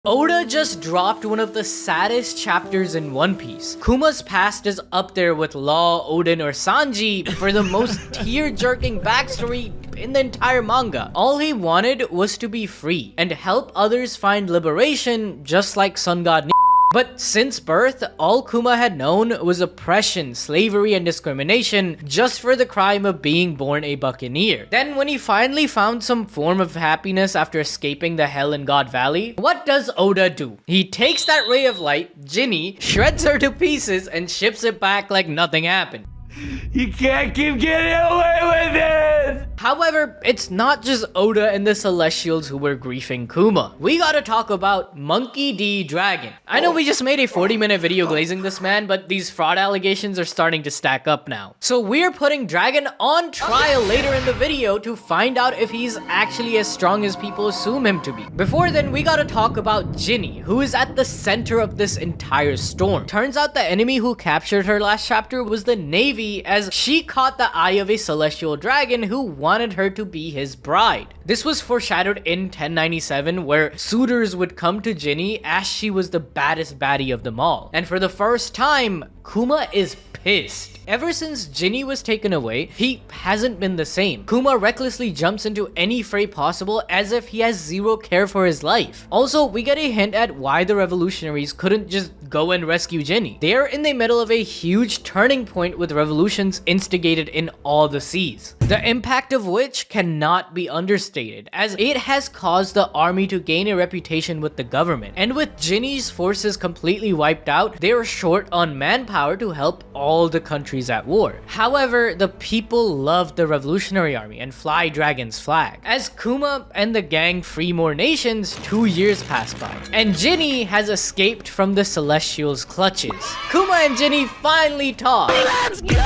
Oda just dropped one of the saddest chapters in One Piece. Kuma's past is up there with Law, Odin, or Sanji for the most tear-jerking backstory in the entire manga. All he wanted was to be free and help others find liberation, just like Sun God Nika. But since birth, all Kuma had known was oppression, slavery, and discrimination just for the crime of being born a buccaneer. Then when he finally found some form of happiness after escaping the hell in God Valley, what does Oda do? He takes that ray of light, Ginny, shreds her to pieces, and ships it back like nothing happened. You can't keep getting away with it! However, it's not just Oda and the Celestials who were griefing Kuma. We gotta talk about Monkey D. Dragon. I know we just made a 40-minute video glazing this man, but these fraud allegations are starting to stack up now. So we're putting Dragon on trial later in the video to find out if he's actually as strong as people assume him to be. Before then, we gotta talk about Ginny, who is at the center of this entire storm. Turns out the enemy who captured her last chapter was the Navy, as she caught the eye of a celestial dragon who wanted her to be his bride. This was foreshadowed in 1097, where suitors would come to Ginny as she was the baddest baddie of them all. And for the first time, Kuma is pissed. Ever since Ginny was taken away, he hasn't been the same. Kuma recklessly jumps into any fray possible as if he has zero care for his life. Also, we get a hint at why the revolutionaries couldn't just go and rescue Ginny. They are in the middle of a huge turning point with revolutions instigated in all the seas, the impact of which cannot be understated, as it has caused the army to gain a reputation with the government. And with Ginny's forces completely wiped out, they are short on manpower to help all the countries at war. However, the people love the revolutionary army and fly Dragon's flag. As Kuma and the gang free more nations, 2 years pass by, and Ginny has escaped from the Celestials' clutches. Kuma and Ginny finally talk. Let's go!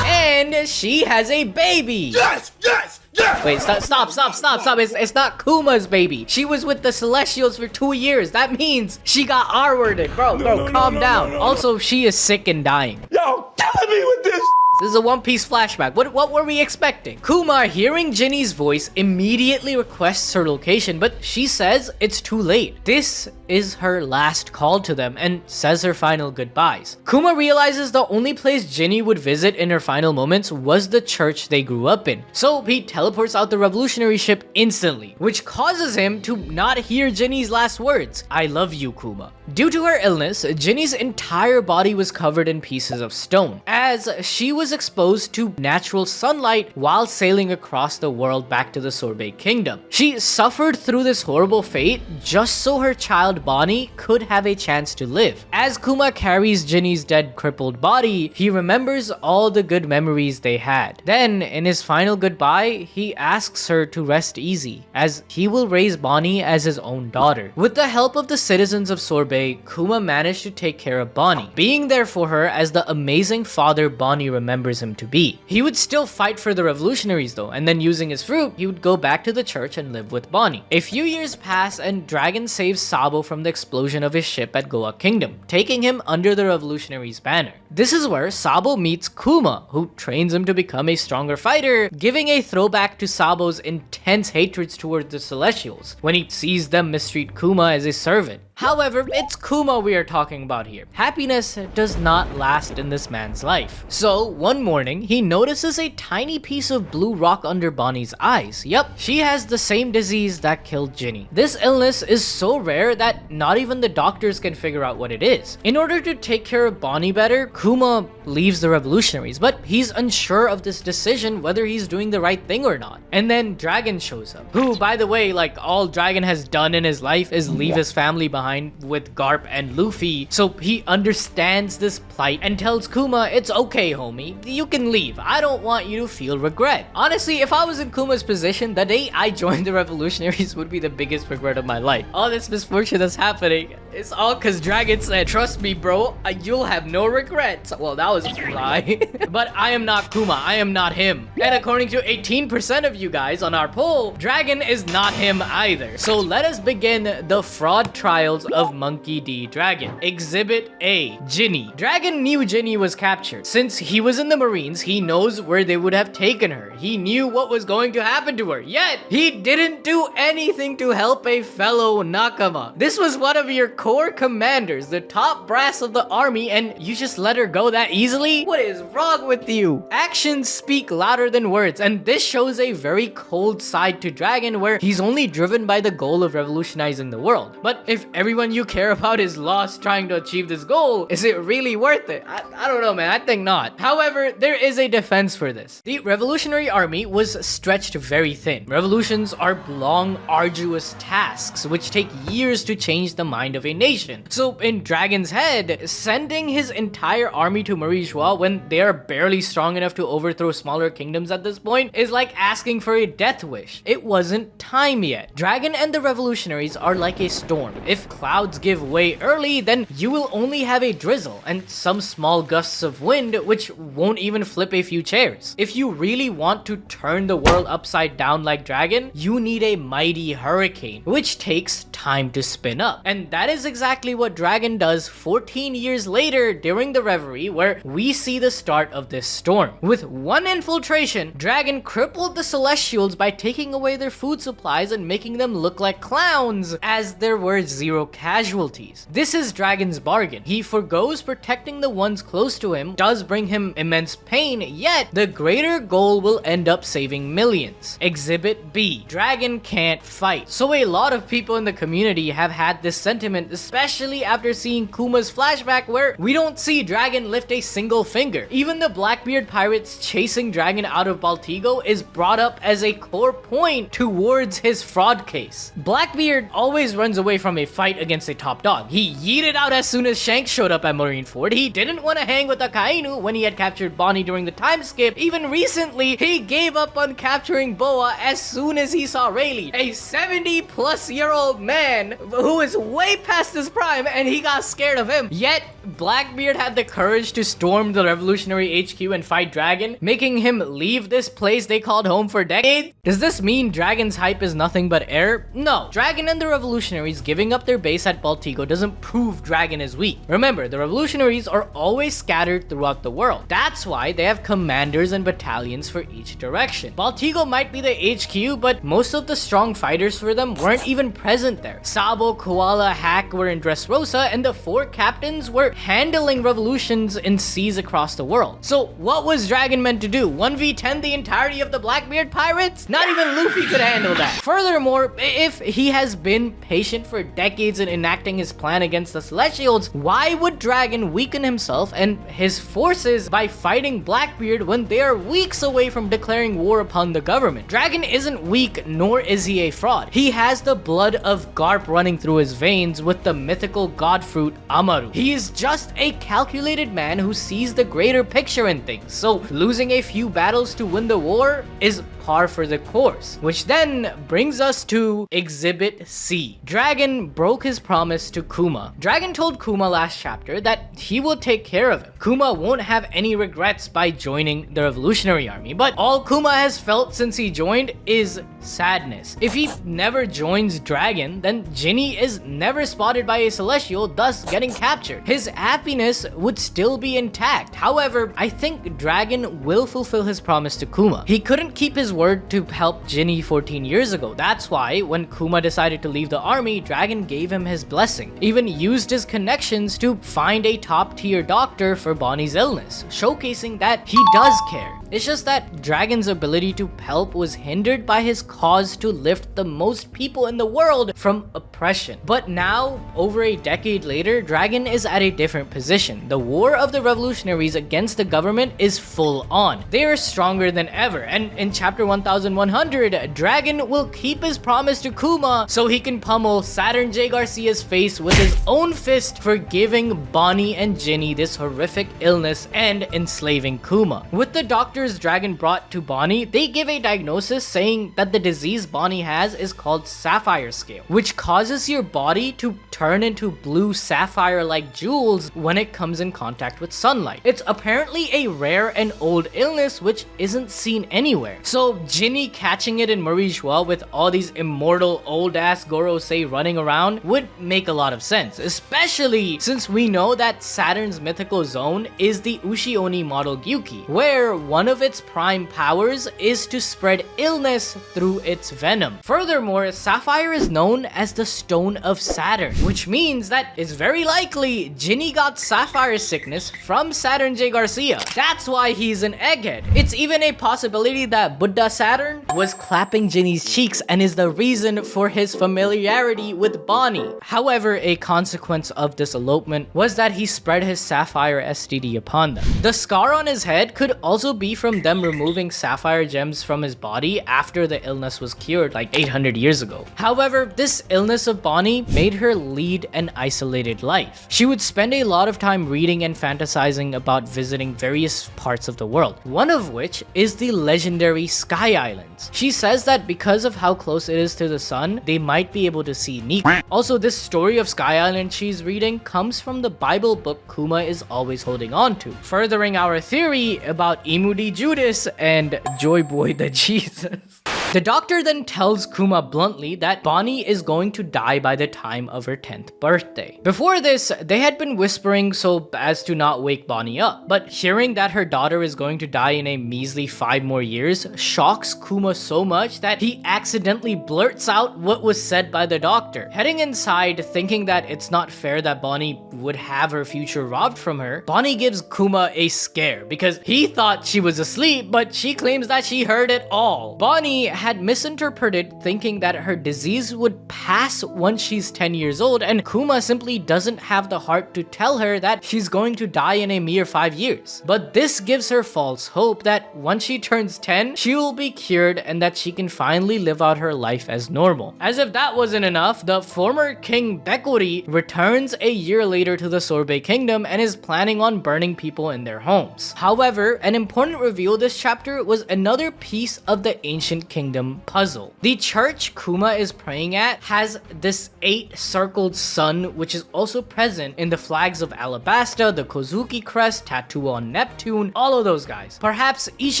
And she has a baby. Yes! Yes! Yes! Wait, stop. It's not Kuma's baby. She was with the Celestials for 2 years. That means she got R-worded. Bro, calm down. Also, she is sick and dying. Yo, killing me with this! This is a One Piece flashback. What were we expecting? Kuma, hearing Ginny's voice, immediately requests her location, but she says it's too late. This is her last call to them and says her final goodbyes. Kuma realizes the only place Ginny would visit in her final moments was the church they grew up in. So he teleports out the revolutionary ship instantly, which causes him to not hear Ginny's last words. I love you, Kuma. Due to her illness, Ginny's entire body was covered in pieces of stone, as she was exposed to natural sunlight while sailing across the world back to the Sorbet Kingdom. She suffered through this horrible fate just so her child Bonney could have a chance to live. As Kuma carries Ginny's dead, crippled body, he remembers all the good memories they had. Then, in his final goodbye, he asks her to rest easy, as he will raise Bonney as his own daughter. With the help of the citizens of Sorbet, Kuma managed to take care of Bonney, being there for her as the amazing father Bonney remembers him to be. He would still fight for the revolutionaries though, and then using his fruit, he would go back to the church and live with Bonney. A few years pass and Dragon saves Sabo from the explosion of his ship at Goa Kingdom, taking him under the revolutionaries' banner. This is where Sabo meets Kuma, who trains him to become a stronger fighter, giving a throwback to Sabo's intense hatreds towards the Celestials when he sees them mistreat Kuma as a servant. However, it's Kuma we are talking about here. Happiness does not last in this man's life. So, one morning, he notices a tiny piece of blue rock under Bonney's eyes. Yup, she has the same disease that killed Ginny. This illness is so rare that not even the doctors can figure out what it is. In order to take care of Bonney better, Kuma leaves the revolutionaries, but he's unsure of this decision, whether he's doing the right thing or not. And then Dragon shows up, who, by the way, like all Dragon has done in his life is leave his family behind with Garp and Luffy, so he understands this plight and tells Kuma, it's okay, homie, you can leave. I don't want you to feel regret. Honestly, if I was in Kuma's position, the day I joined the revolutionaries would be the biggest regret of my life. All this misfortune that's happening, It's all because Dragon said, trust me, bro, you'll have no regrets. Well, that was a lie. But I am not Kuma. I am not him. And according to 18% of you guys on our poll, Dragon is not him either. So let us begin the fraud trials of Monkey D. Dragon. Exhibit A, Ginny. Dragon knew Ginny was captured. Since he was in the Marines, he knows where they would have taken her. He knew what was going to happen to her. Yet, he didn't do anything to help a fellow Nakama. This was one of your core commanders, the top brass of the army, and you just let her go that easily? What is wrong with you? Actions speak louder than words, and this shows a very cold side to Dragon where he's only driven by the goal of revolutionizing the world. But if everyone you care about is lost trying to achieve this goal, is it really worth it? I don't know, man. I think not. However, there is a defense for this. The revolutionary army was stretched very thin. Revolutions are long, arduous tasks which take years to change the mind of a nation. So in Dragon's head, sending his entire army to Marie-Joie when they are barely strong enough to overthrow smaller kingdoms at this point is like asking for a death wish. It wasn't time yet. Dragon and the revolutionaries are like a storm. If clouds give way early, then you will only have a drizzle and some small gusts of wind which won't even flip a few chairs. If you really want to turn the world upside down like Dragon, you need a mighty hurricane, which takes time to spin up. And that is exactly what Dragon does 14 years later during the Reverie, where we see the start of this storm. With one infiltration, Dragon crippled the Celestials by taking away their food supplies and making them look like clowns, as there were 0 casualties. This is Dragon's bargain. He forgoes protecting the ones close to him, does bring him immense pain, yet the greater goal will end up saving millions. Exhibit B, Dragon can't fight. So a lot of people in the community have had this sentiment, especially after seeing Kuma's flashback where we don't see Dragon lift a single finger. Even the Blackbeard pirates chasing Dragon out of Baltigo is brought up as a core point towards his fraud case. Blackbeard always runs away from a fight against a top dog. He yeeted out as soon as Shanks showed up at Marineford. He didn't want to hang with Akainu when he had captured Bonney during the time skip. Even recently, he gave up on capturing Boa as soon as he saw Rayleigh, a 70-plus-year-old man who is way past his prime, and he got scared of him. Yet, Blackbeard had the courage to storm the revolutionary HQ and fight Dragon, making him leave this place they called home for decades. Does this mean Dragon's hype is nothing but air? No. Dragon and the revolutionaries giving up their base at Baltigo doesn't prove Dragon is weak. Remember, the revolutionaries are always scattered throughout the world. That's why they have commanders and battalions for each direction. Baltigo might be the HQ, but most of the strong fighters for them weren't even present there. Sabo, Koala, Hack were in Dressrosa, and the 4 captains were handling revolutions in seas across the world. So what was Dragon meant to do? 1v10 the entirety of the Blackbeard pirates? Not even Luffy could handle that. Furthermore, if he has been patient for decades in enacting his plan against the Celestials, why would Dragon weaken himself and his forces by fighting Blackbeard when they are weeks away from declaring war upon the government? Dragon isn't weak, nor is he a fraud. He has the blood of Garp running through his veins with the mythical god fruit Amaru. He is just a calculated man who sees the greater picture in things, so losing a few battles to win the war is par for the course. Which then brings us to Exhibit C. Dragon broke his promise to Kuma. Dragon told Kuma last chapter that he will take care of him. Kuma won't have any regrets by joining the Revolutionary Army, but all Kuma has felt since he joined is sadness. If he never joins Dragon, then Ginny is never spotted by a Celestial, thus getting captured. His happiness would still be intact. However, I think Dragon will fulfill his promise to Kuma. He couldn't keep his word to help Ginny 14 years ago. That's why when Kuma decided to leave the army, Dragon gave him his blessing. Even used his connections to find a top-tier doctor for Bonney's illness, showcasing that he does care. It's just that Dragon's ability to help was hindered by his cause to lift the most people in the world from oppression. But now, over a decade later, Dragon is at a different position. The war of the revolutionaries against the government is full on. They are stronger than ever, and in chapter 1100, Dragon will keep his promise to Kuma so he can pummel Saturn J. Garcia's face with his own fist for giving Bonney and Ginny this horrific illness and enslaving Kuma. With the doctor's Dragon brought to Bonney, they give a diagnosis saying that the disease Bonney has is called sapphire scale, which causes your body to turn into blue sapphire-like jewels when it comes in contact with sunlight. It's apparently a rare and old illness which isn't seen anywhere. So Ginny catching it in Murray-Jois with all these immortal old-ass Gorosei running around would make a lot of sense, especially since we know that Saturn's mythical zone is the Ushioni model Gyuki, where one of its prime powers is to spread illness through its venom. Furthermore, Sapphire is known as the Stone of Saturn, which means that it's very likely Ginny got Sapphire sickness from Saturn J. Garcia. That's why he's an egghead. It's even a possibility that Buddha Saturn was clapping Ginny's cheeks and is the reason for his familiarity with Bonney. However, a consequence of this elopement was that he spread his Sapphire STD upon them. The scar on his head could also be from them removing Sapphire gems from his body after the illness was cured like 800 years ago. However, this illness of Bonney made her lead an isolated life. She would spend a lot of time reading and fantasizing about visiting various parts of the world, one of which is the legendary Sky Islands. She says that because of how close it is to the sun, they might be able to see Nika. Also, this story of Sky Island she's reading comes from the Bible book Kuma is always holding on to, furthering our theory about Imudi Judas and Joyboy the Jesus. The doctor then tells Kuma bluntly that Bonney is going to die by the time of her 10th birthday. Before this, they had been whispering so as to not wake Bonney up, but hearing that her daughter is going to die in a measly 5 more years shocks Kuma so much that he accidentally blurts out what was said by the doctor. Heading inside, thinking that it's not fair that Bonney would have her future robbed from her, Bonney gives Kuma a scare because he thought she was asleep, but she claims that she heard it all. Bonney had misinterpreted thinking that her disease would pass once she's 10 years old, and Kuma simply doesn't have the heart to tell her that she's going to die in a mere 5 years. But this gives her false hope that once she turns 10, she will be cured and that she can finally live out her life as normal. As if that wasn't enough, the former King Bekuri returns a year later to the Sorbet Kingdom and is planning on burning people in their homes. However, an important reveal this chapter was another piece of the ancient kingdom puzzle. The church Kuma is praying at has this 8-circled sun, which is also present in the flags of Alabasta, the Kozuki crest, tattoo on Neptune, all of those guys. Perhaps each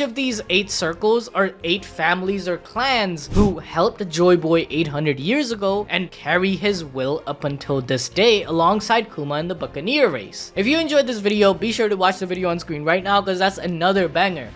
of these 8 circles are 8 families or clans who helped Joyboy 800 years ago and carry his will up until this day alongside Kuma in the Buccaneer race. If you enjoyed this video, be sure to watch the video on screen right now because that's another banger.